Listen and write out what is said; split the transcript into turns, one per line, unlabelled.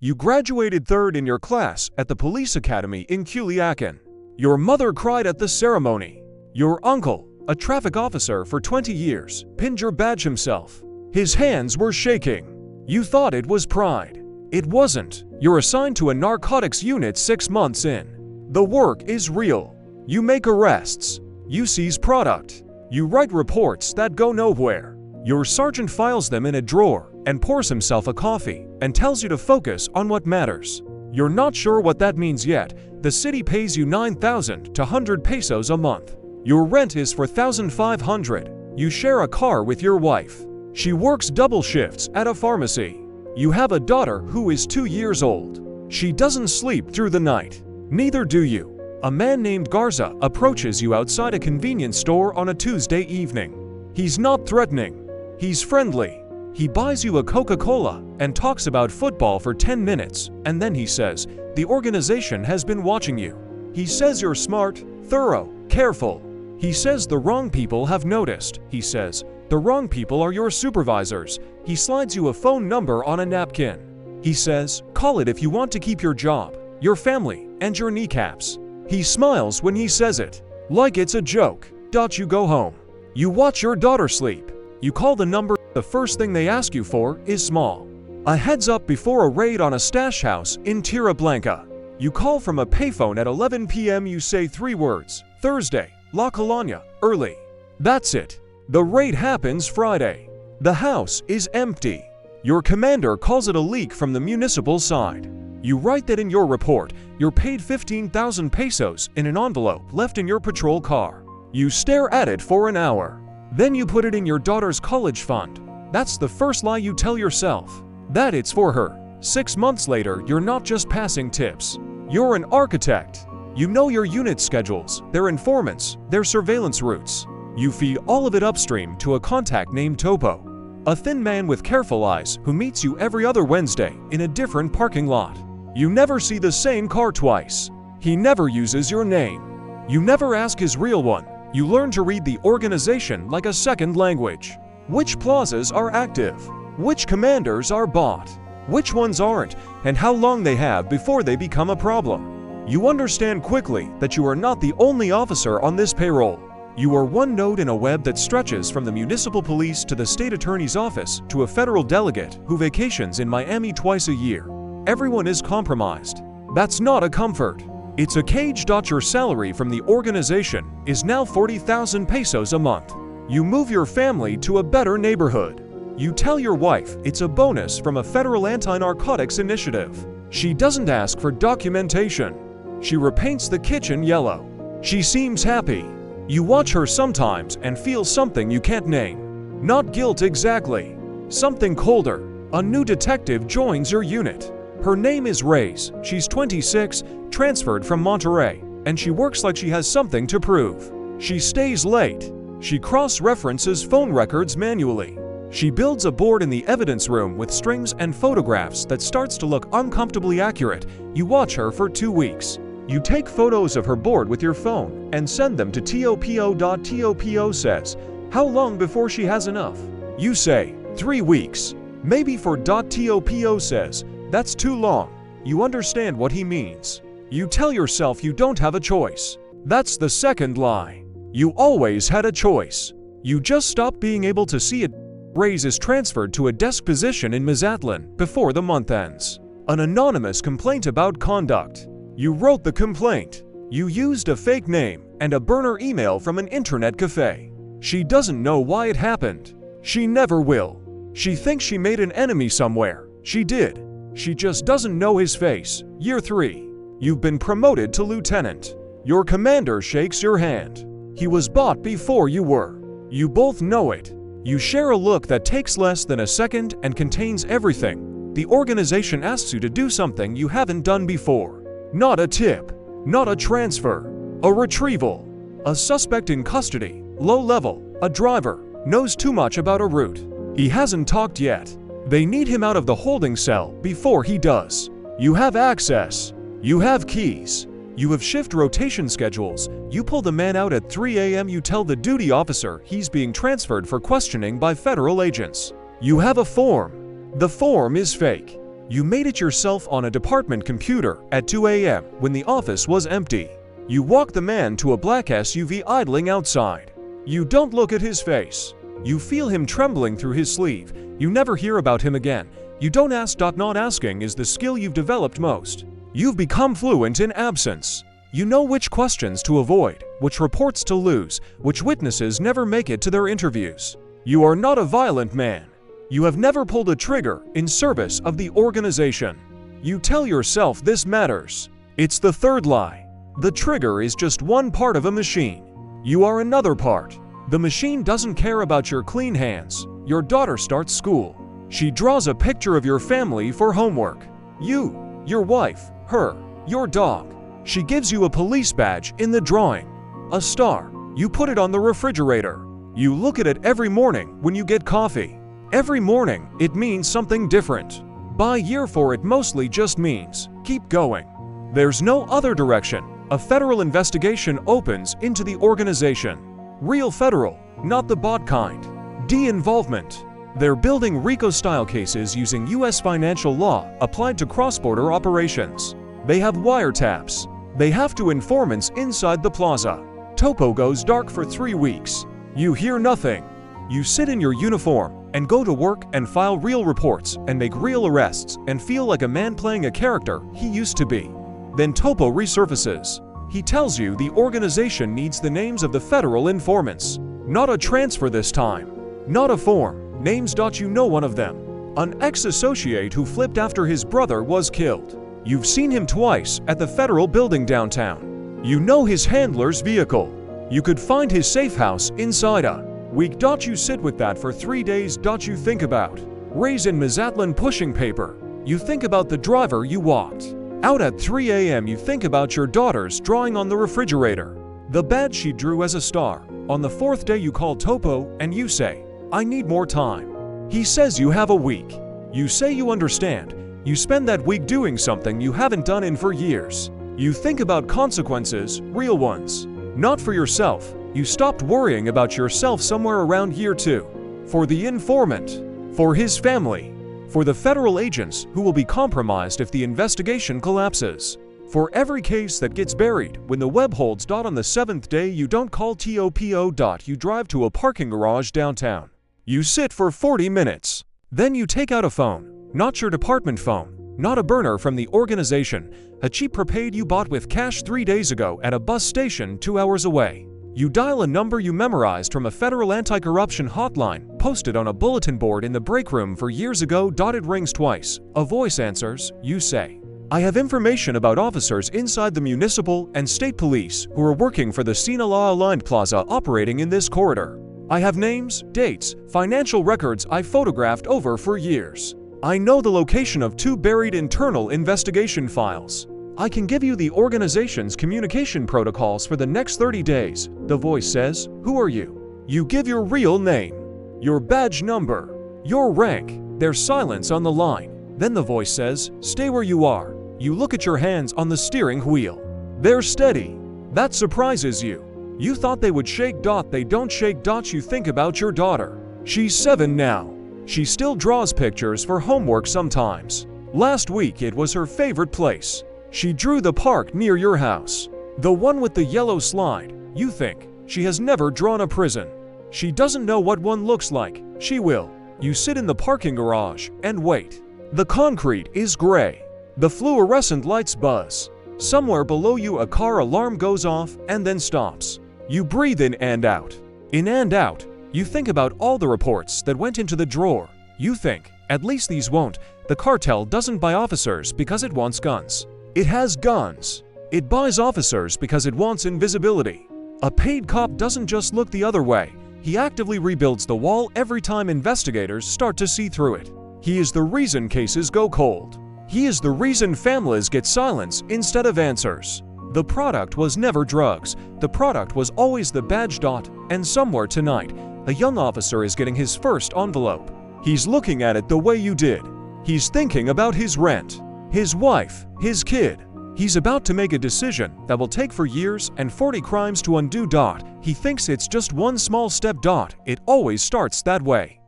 You graduated third in your class at the police academy in Culiacan. Your mother cried at the ceremony. Your uncle, a traffic officer for 20 years, pinned your badge himself. His hands were shaking. You thought it was pride. It wasn't. You're assigned to a narcotics unit 6 months in. The work is real. You make arrests. You seize product. You write reports that go nowhere. Your sergeant files them in a drawer and pours himself a coffee and tells you to focus on what matters. You're not sure what that means yet. The city pays you 9,000 to 100 pesos a month. Your rent is 4,500. You share a car with your wife. She works double shifts at a pharmacy. You have a daughter who is 2 years old. She doesn't sleep through the night. Neither do you. A man named Garza approaches you outside a convenience store on a Tuesday evening. He's not threatening. He's friendly. He buys you a Coca-Cola and talks about football for 10 minutes, and then he says, "The organization has been watching you." He says you're smart, thorough, careful. He says the wrong people have noticed. He says, "The wrong people are your supervisors." He slides you a phone number on a napkin. He says, "Call it if you want to keep your job, your family, and your kneecaps." He smiles when he says it, like it's a joke. You go home. You watch your daughter sleep. You call the number. The first thing they ask you for is small. A heads up before a raid on a stash house in Tierra Blanca. You call from a payphone at 11 p.m. You say 3 words, "Thursday, La Colonia, early." That's it. The raid happens Friday. The house is empty. Your commander calls it a leak from the municipal side. You write that in your report. You're paid 15,000 pesos in an envelope left in your patrol car. You stare at it for an hour. Then you put it in your daughter's college fund. That's the first lie you tell yourself. That it's for her. 6 months later, you're not just passing tips. You're an architect. You know your unit schedules, their informants, their surveillance routes. You feed all of it upstream to a contact named Topo, a thin man with careful eyes who meets you every other Wednesday in a different parking lot. You never see the same car twice. He never uses your name. You never ask his real one. You learn to read the organization like a second language. Which plazas are active? Which commanders are bought? Which ones aren't? And how long they have before they become a problem. You understand quickly that you are not the only officer on this payroll. You are one node in a web that stretches from the municipal police to the state attorney's office to a federal delegate who vacations in Miami twice a year. Everyone is compromised. That's not a comfort. It's a cage. Your salary from the organization is now 40,000 pesos a month. You move your family to a better neighborhood. You tell your wife it's a bonus from a federal anti-narcotics initiative. She doesn't ask for documentation. She repaints the kitchen yellow. She seems happy. You watch her sometimes and feel something you can't name. Not guilt exactly. Something colder. A new detective joins your unit. Her name is Reyes. She's 26, transferred from Monterrey, and she works like she has something to prove. She stays late. She cross-references phone records manually. She builds a board in the evidence room with strings and photographs that starts to look uncomfortably accurate. You watch her for 2 weeks. You take photos of her board with your phone and send them to TOPO. TOPO says, "How long before she has enough?" You say, 3 weeks. Maybe for .TOPO says, "That's too long." You understand what he means. You tell yourself you don't have a choice. That's the second lie. You always had a choice. You just stopped being able to see it. Reyes is transferred to a desk position in Mazatlan before the month ends. An anonymous complaint about conduct. You wrote the complaint. You used a fake name and a burner email from an internet cafe. She doesn't know why it happened. She never will. She thinks she made an enemy somewhere. She did. She just doesn't know his face. Year 3. You've been promoted to lieutenant. Your commander shakes your hand. He was bought before you were. You both know it. You share a look that takes less than a second and contains everything. The organization asks you to do something you haven't done before. Not a tip. Not a transfer. A retrieval. A suspect in custody. Low level. A driver. Knows too much about a route. He hasn't talked yet. They need him out of the holding cell before he does. You have access. You have keys. You have shift rotation schedules. You pull the man out at 3 a.m. You tell the duty officer he's being transferred for questioning by federal agents. You have a form. The form is fake. You made it yourself on a department computer at 2 a.m. when the office was empty. You walk the man to a black SUV idling outside. You don't look at his face. You feel him trembling through his sleeve. You never hear about him again. You don't ask. Not asking is the skill you've developed most. You've become fluent in absence. You know which questions to avoid, which reports to lose, which witnesses never make it to their interviews. You are not a violent man. You have never pulled a trigger in service of the organization. You tell yourself this matters. It's the third lie. The trigger is just one part of a machine. You are another part. The machine doesn't care about your clean hands. Your daughter starts school. She draws a picture of your family for homework. You, your wife, her, your dog. She gives you a police badge in the drawing. A star. You put it on the refrigerator. You look at it every morning when you get coffee. Every morning, it means something different. By year 4, it mostly just means, keep going. There's no other direction. A federal investigation opens into the organization. Real federal, not the bot kind. De-involvement. They're building RICO-style cases using U.S. financial law applied to cross-border operations. They have wiretaps. They have to informants inside the plaza. Topo goes dark for 3 weeks. You hear nothing. You sit in your uniform and go to work and file real reports and make real arrests and feel like a man playing a character he used to be. Then Topo resurfaces. He tells you the organization needs the names of the federal informants. Not a transfer this time. Not a form. Names. You know one of them. An ex-associate who flipped after his brother was killed. You've seen him twice at the federal building downtown. You know his handler's vehicle. You could find his safe house inside a week. You sit with that for 3 days. You think about Ray's in Mazatlan pushing paper. You think about the driver you walked out at 3 a.m. You think about your daughter's drawing on the refrigerator. The badge she drew as a star. On the 4th day you call Topo and you say, I need more time. He says you have a week. You say you understand. You spend that week doing something you haven't done in for years. You think about consequences, real ones. Not for yourself. You stopped worrying about yourself somewhere around year 2. For the informant. For his family. For the federal agents who will be compromised if the investigation collapses. For every case that gets buried when the web holds. On the 7th day you don't call TOPO. You drive to a parking garage downtown. You sit for 40 minutes. Then you take out a phone. Not your department phone. Not a burner from the organization. A cheap prepaid you bought with cash 3 days ago at a bus station 2 hours away. You dial a number you memorized from a federal anti-corruption hotline posted on a bulletin board in the break room for years ago. It rings twice. A voice answers. You say, I have information about officers inside the municipal and state police who are working for the Sinaloa-aligned plaza operating in this corridor. I have names, dates, financial records I photographed over for years. I know the location of 2 buried internal investigation files. I can give you the organization's communication protocols for the next 30 days. The voice says, who are you? You give your real name, your badge number, your rank. There's silence on the line. Then the voice says, stay where you are. You look at your hands on the steering wheel. They're steady. That surprises you. You thought they would shake. They don't shake. You think about your daughter. She's 7 now. She still draws pictures for homework sometimes. Last week it was her favorite place. She drew the park near your house. The one with the yellow slide. You think, she has never drawn a prison. She doesn't know what one looks like. She will. You sit in the parking garage and wait. The concrete is gray. The fluorescent lights buzz. Somewhere below you a car alarm goes off and then stops. You breathe in and out. In and out. You think about all the reports that went into the drawer. You think, at least these won't. The cartel doesn't buy officers because it wants guns. It has guns. It buys officers because it wants invisibility. A paid cop doesn't just look the other way. He actively rebuilds the wall every time investigators start to see through it. He is the reason cases go cold. He is the reason families get silence instead of answers. The product was never drugs. The product was always the badge. And somewhere tonight, a young officer is getting his first envelope. He's looking at it the way you did. He's thinking about his rent, his wife, his kid. He's about to make a decision that will take for years and 40 crimes to undo. He thinks it's just one small step. It always starts that way.